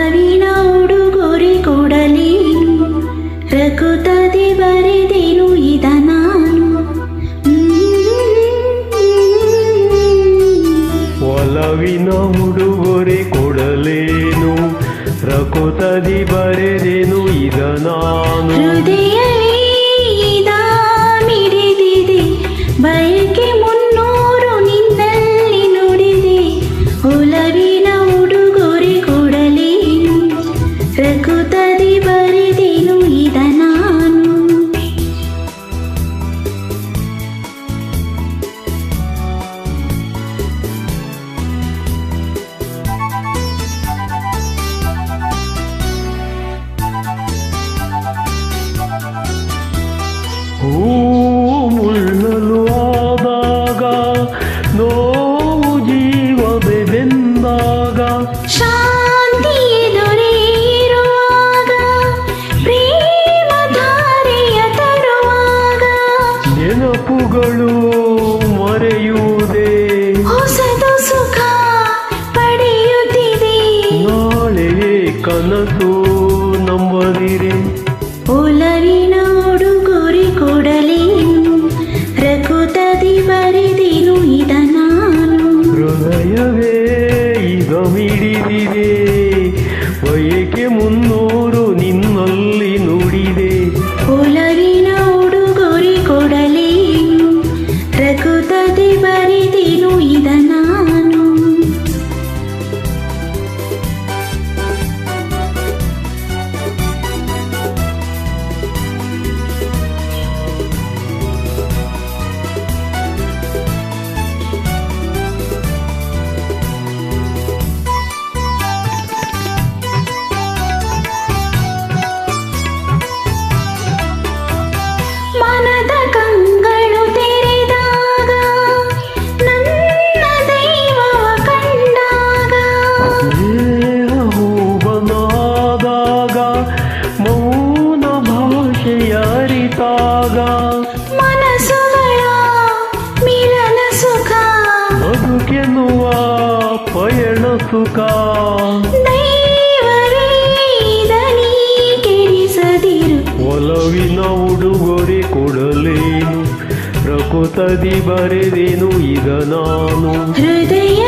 ಒಲವಿನ ಉಡುಗೊರೆ ಕೊಡಲೇನು ರಘುತದೆ ಬರೆದೇನು ಇದ ನಾನು ಒಲವಿನ ಉಡುಗೊರೆ ಕೊಡಲೇನು ರಘುತದಿ ಬರೆದೇನು ಇದ ನಾನು ಹೃದಯವೇ ಇದ ಮಿಡಿದಿದೆ ಬಯಕೆ ಮುನ್ನೂರು ನಿನ್ನಲ್ಲಿ ನುಡಿದೆ ಒಲವಿನ ಉಡುಗೊರೆ ಕೊಡಲೇನು ರಘುತದಿ ಬರೆದೇನು ಇದ ನಾನು ಮುಳ್ಳಲು ಆದಾಗ ನೋವು ಜೀವವೇ ಬೆಂದಾಗ ಶಾಂತಿ ಎದುರಿರುವಾಗ ಪ್ರೇಮ ಧಾರೆಯ ತರುವಾಗ ನೆನಪುಗಳು ಮರೆಯುವುದೇ ಹೊಸದು ಸುಖ ಪಡೆಯುತ್ತಿದೆ ನಾಳೆಯೇ ಕನಸು ನಂಬದಿರೆ ಒಲವಿನ ಉಡುಗೊರೆ ಕೊಡಲೇನು ರಘುತದಿ ಬರೆದೇನು ಇದ ನಾನು ಹೃದಯವೇ ಈಗ ಮಿಡಿದಿದೆ ಬಯಕೆ ಮುನ್ನೂರು ನಿನ್ನಲ್ಲಿ ನುಡಿದೆ ಒಲವಿನ ಉಡುಗೊರೆ ಕೊಡಲೇನು ರಘುತದಿ ಬರೆದೇನು ಇದ ನಾನು ಮನದ ಕಂಗಳು ತೆರೆದಾಗ ನನ್ನ ದೈವವ ಕಂಡಾಗ ಹೂವನಾದಾಗ ಮೌನ ಭಾಷೆಯ ಅರಿತಾಗ ಮನಸ್ಸುಗಳ ಮಿಲನ ಸುಖ ಬದುಕೆನ್ನುವ ಪಯಣ ಸುಖ ದೈವವೇ ಇದನಿ ಕೆಡಿಸದಿರು ಒಲವಿನ ಉಡುಗೊರೆ ಕೊಡಲೇನು ರಘುತದಿ ಬರೆದೇನು ಈಗ ನಾನು ಹೃದಯ